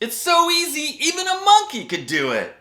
It's so easy, even a monkey could do it.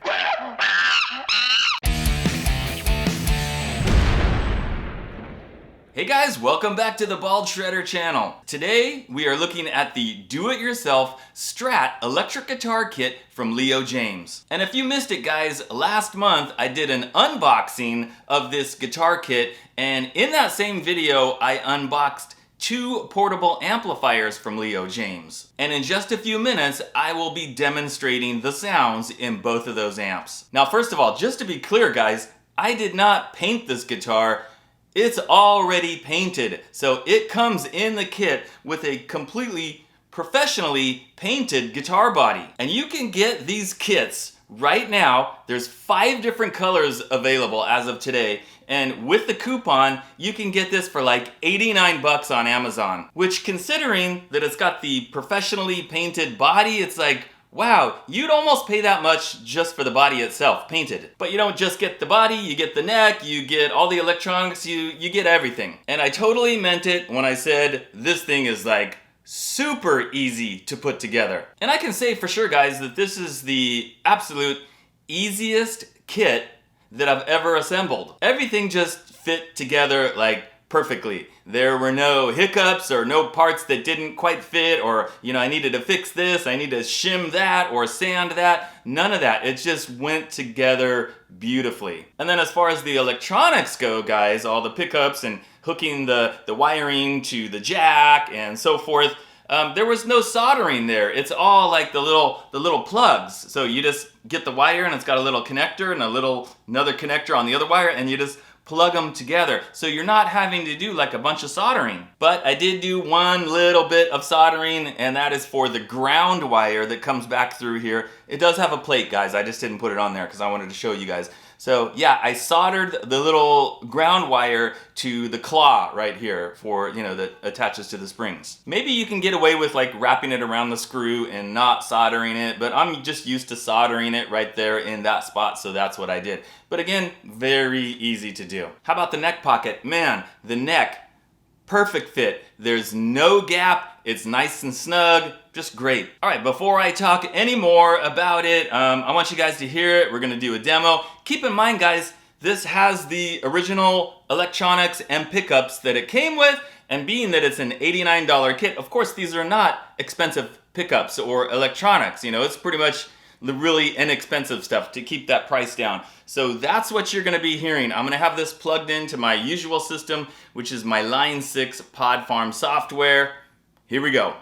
Hey guys, welcome back to the Bald Shredder channel. Today, we are looking at the do-it-yourself Strat electric guitar kit from Leo Jaymz. And if you missed it guys, last month I did an unboxing of this guitar kit, and in that same video, I unboxed 2 portable amplifiers from Leo Jaymz. And in just a few minutes, I will be demonstrating the sounds in both of those amps. Now, first of all, just to be clear guys, I did not paint this guitar. It's already painted. So it comes in the kit with a completely professionally painted guitar body. And you can get these kits right now. There's 5 different colors available as of today. And with the coupon, you can get this for like 89 bucks on Amazon. Which, considering that it's got the professionally painted body, it's like, wow, you'd almost pay that much just for the body itself, painted. But you don't just get the body, you get the neck, you get all the electronics, you get everything. And I totally meant it when I said this thing is like super easy to put together. And I can say for sure guys that this is the absolute easiest kit that I've ever assembled. Everything just fit together like perfectly. There were no hiccups or no parts that didn't quite fit, or I needed to fix this, I need to shim that or sand that. None of that. It just went together beautifully. And then as far as the electronics go guys, all the pickups and hooking the wiring to the jack and so forth, there was no soldering there. It's all like the little plugs. So you just get the wire and it's got a little connector and another connector on the other wire, and you just plug them together. So you're not having to do like a bunch of soldering. But I did do one little bit of soldering, and that is for the ground wire that comes back through here. It does have a plate guys, I just didn't put it on there because I wanted to show you guys. So yeah, I soldered the little ground wire to the claw right here for, that attaches to the springs. Maybe you can get away with like wrapping it around the screw and not soldering it, but I'm just used to soldering it right there in that spot, so that's what I did. But again, very easy to do. How about the neck pocket? Man, the neck, perfect fit. There's no gap, it's nice and snug, just great. All right, before I talk any more about it, I want you guys to hear it. We're gonna do a demo. Keep in mind guys, this has the original electronics and pickups that it came with, and being that it's an $89 kit, of course these are not expensive pickups or electronics, it's pretty much the really inexpensive stuff to keep that price down. So that's what you're gonna be hearing. I'm gonna have this plugged into my usual system, which is my Line 6 Pod Farm software. Here we go.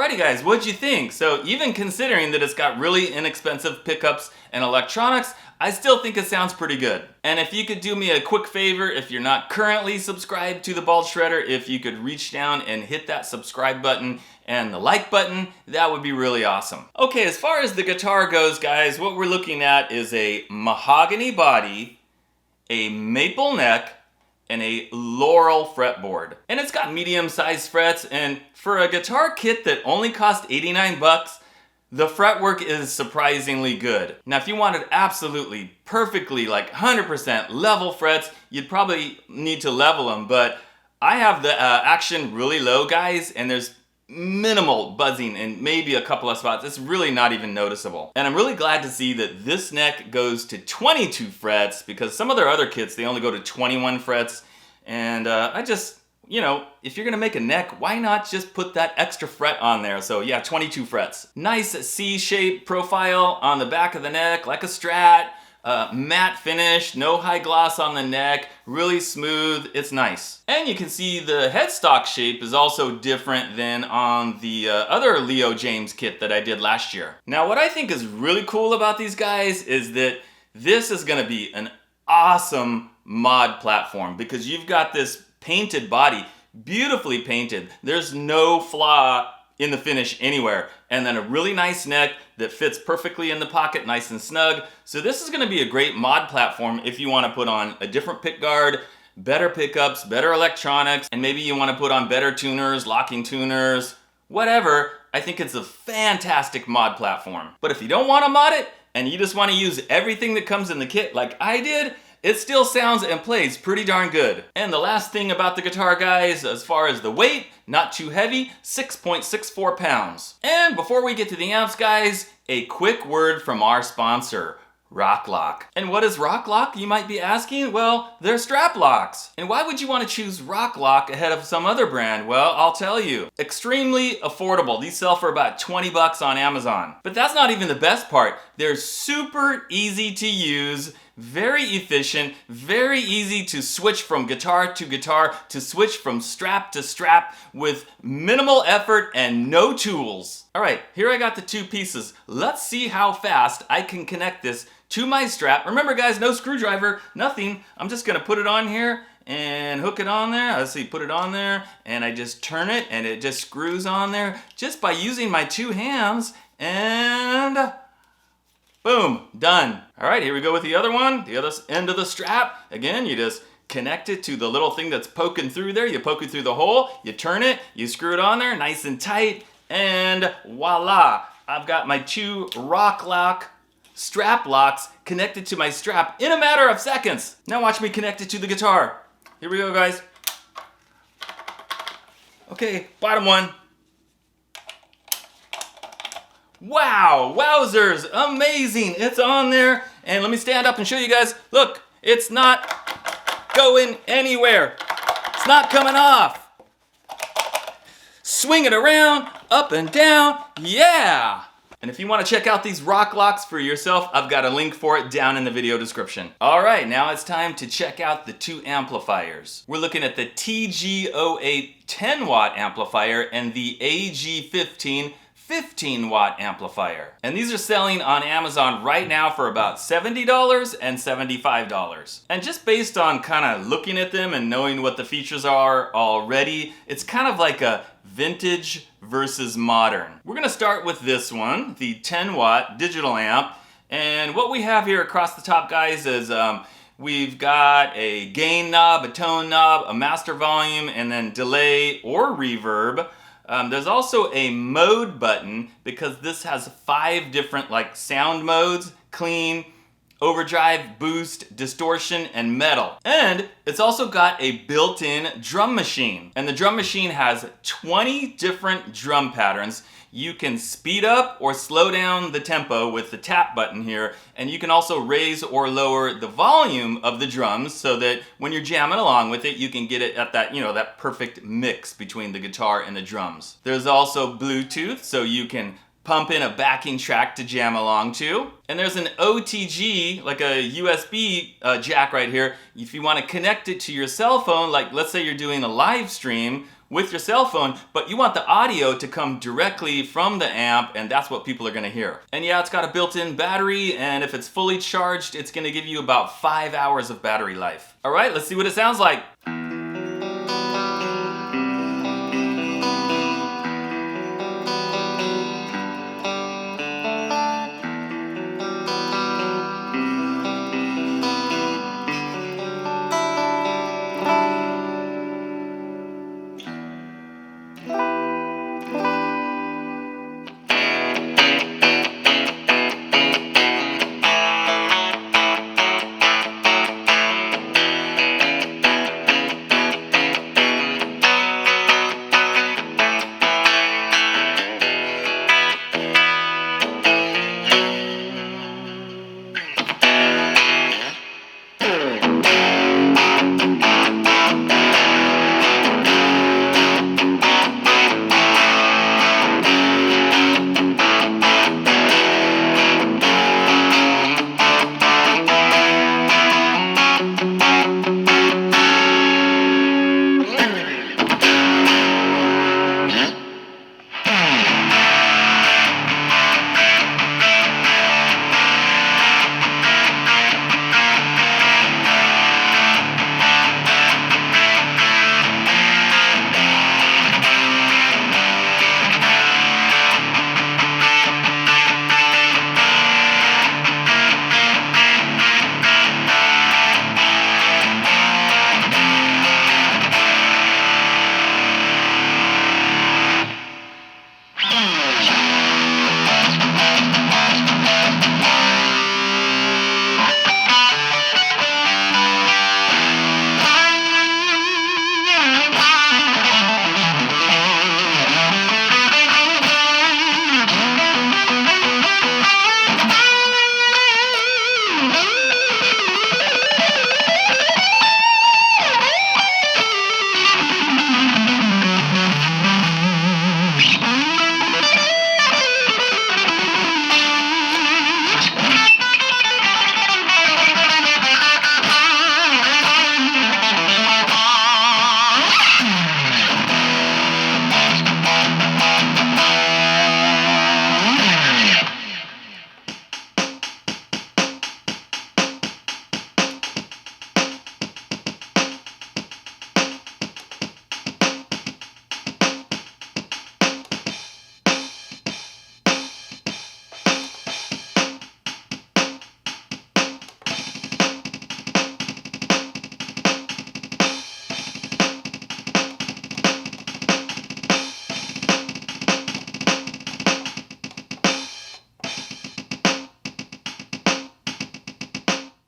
Alrighty guys, what'd you think? So even considering that it's got really inexpensive pickups and electronics, I still think it sounds pretty good. And if you could do me a quick favor, if you're not currently subscribed to the Bald Shredder, if you could reach down and hit that subscribe button and the like button, that would be really awesome. Okay, as far as the guitar goes, guys, what we're looking at is a mahogany body, a maple neck, and a laurel fretboard. And it's got medium-sized frets, and for a guitar kit that only cost 89 bucks, the fretwork is surprisingly good. Now, if you wanted absolutely perfectly, like 100% level frets, you'd probably need to level them, but I have the action really low, guys, and there's minimal buzzing in maybe a couple of spots. It's really not even noticeable. And I'm really glad to see that this neck goes to 22 frets, because some of their other kits, they only go to 21 frets. And I just, you know, if you're gonna make a neck, why not just put that extra fret on there? So yeah, 22 frets. Nice C-shaped profile on the back of the neck, like a Strat. Matte finish, no high gloss on the neck, really smooth, it's nice. And you can see the headstock shape is also different than on the other Leo Jaymz kit that I did last year. Now what I think is really cool about these guys is that this is gonna be an awesome mod platform, because you've got this painted body, beautifully painted. There's no flaw in the finish anywhere. And then a really nice neck that fits perfectly in the pocket, nice and snug. So this is gonna be a great mod platform if you wanna put on a different pick guard, better pickups, better electronics, and maybe you wanna put on better tuners, locking tuners, whatever. I think it's a fantastic mod platform. But if you don't wanna mod it, and you just wanna use everything that comes in the kit like I did, it still sounds and plays pretty darn good. And the last thing about the guitar, guys, as far as the weight, not too heavy, 6.64 pounds. And before we get to the amps, guys, a quick word from our sponsor, RokLok. And what is RokLok, you might be asking? Well, they're strap locks. And why would you want to choose RokLok ahead of some other brand? Well, I'll tell you. Extremely affordable. These sell for about 20 bucks on Amazon. But that's not even the best part. They're super easy to use, very efficient, very easy to switch from guitar, to switch from strap to strap with minimal effort and no tools. All right, here I got the two pieces. Let's see how fast I can connect this to my strap. Remember guys, no screwdriver, nothing. I'm just gonna put it on here and hook it on there. Let's see, put it on there, and I just turn it and it just screws on there just by using my two hands, and boom, done. All right, here we go with the other one, the other end of the strap. Again, you just connect it to the little thing that's poking through there. You poke it through the hole, you turn it, you screw it on there, nice and tight, and voila. I've got my two RokLok strap locks connected to my strap in a matter of seconds. Now watch me connect it to the guitar. Here we go, guys. Okay, bottom one. Wow, wowzers, amazing, it's on there. And let me stand up and show you guys. Look, it's not going anywhere. It's not coming off. Swing it around, up and down, yeah. And if you want to check out these RokLoks for yourself, I've got a link for it down in the video description. All right, now it's time to check out the two amplifiers. We're looking at the TG08 10-watt amplifier and the AG15 15-watt amplifier. And these are selling on Amazon right now for about $70 and $75. And just based on kind of looking at them and knowing what the features are already, it's kind of like a vintage versus modern. We're gonna start with this one, the 10-watt digital amp. And what we have here across the top, guys, is we've got a gain knob, a tone knob, a master volume, and then delay or reverb. There's also a mode button, because this has 5 different like sound modes: clean, overdrive, boost, distortion, and metal. And it's also got a built-in drum machine. And the drum machine has 20 different drum patterns. You can speed up or slow down the tempo with the tap button here, and you can also raise or lower the volume of the drums so that when you're jamming along with it, you can get it at that, you know, that perfect mix between the guitar and the drums. There's also Bluetooth, so you can pump in a backing track to jam along to. And there's an OTG, like a USB jack right here. If you want to connect it to your cell phone, like let's say you're doing a live stream with your cell phone, but you want the audio to come directly from the amp, and that's what people are gonna hear. And yeah, it's got a built-in battery, and if it's fully charged, it's gonna give you about 5 hours of battery life. All right, let's see what it sounds like.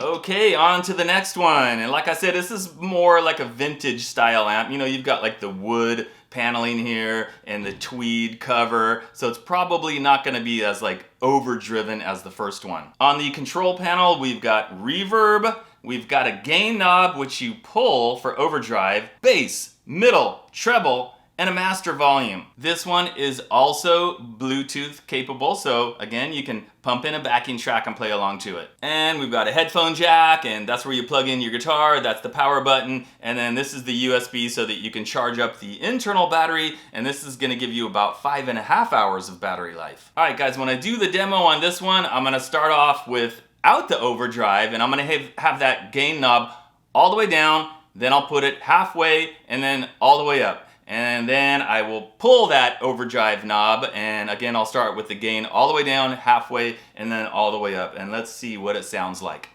Okay, on to the next one. And like I said, this is more like a vintage style amp. You know, you've got like the wood paneling here and the tweed cover, so it's probably not gonna be as like overdriven as the first one. On the control panel, we've got reverb, we've got a gain knob which you pull for overdrive, bass, middle, treble, and a master volume. This one is also Bluetooth capable, so again, you can pump in a backing track and play along to it. And we've got a headphone jack, and that's where you plug in your guitar, that's the power button, and then this is the USB so that you can charge up the internal battery, and this is gonna give you about 5.5 hours of battery life. All right guys, when I do the demo on this one, I'm gonna start off without the overdrive, and I'm gonna have that gain knob all the way down, then I'll put it halfway, and then all the way up. And then I will pull that overdrive knob, and again I'll start with the gain all the way down, halfway, and then all the way up. And let's see what it sounds like.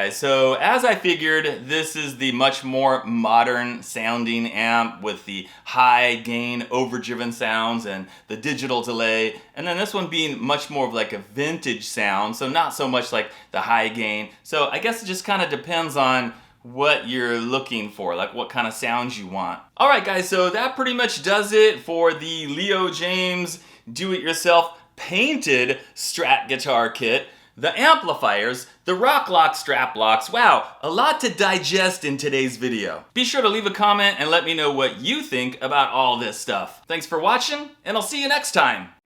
guys, so as I figured, this is the much more modern sounding amp with the high gain overdriven sounds and the digital delay, and then this one being much more of like a vintage sound, so not so much like the high gain. So I guess it just kind of depends on what you're looking for, like what kind of sounds you want. Alright guys, so that pretty much does it for the Leo Jaymz do-it-yourself painted Strat guitar kit. The amplifiers, the RokLok strap locks. Wow, a lot to digest in today's video. Be sure to leave a comment and let me know what you think about all this stuff. Thanks for watching, and I'll see you next time.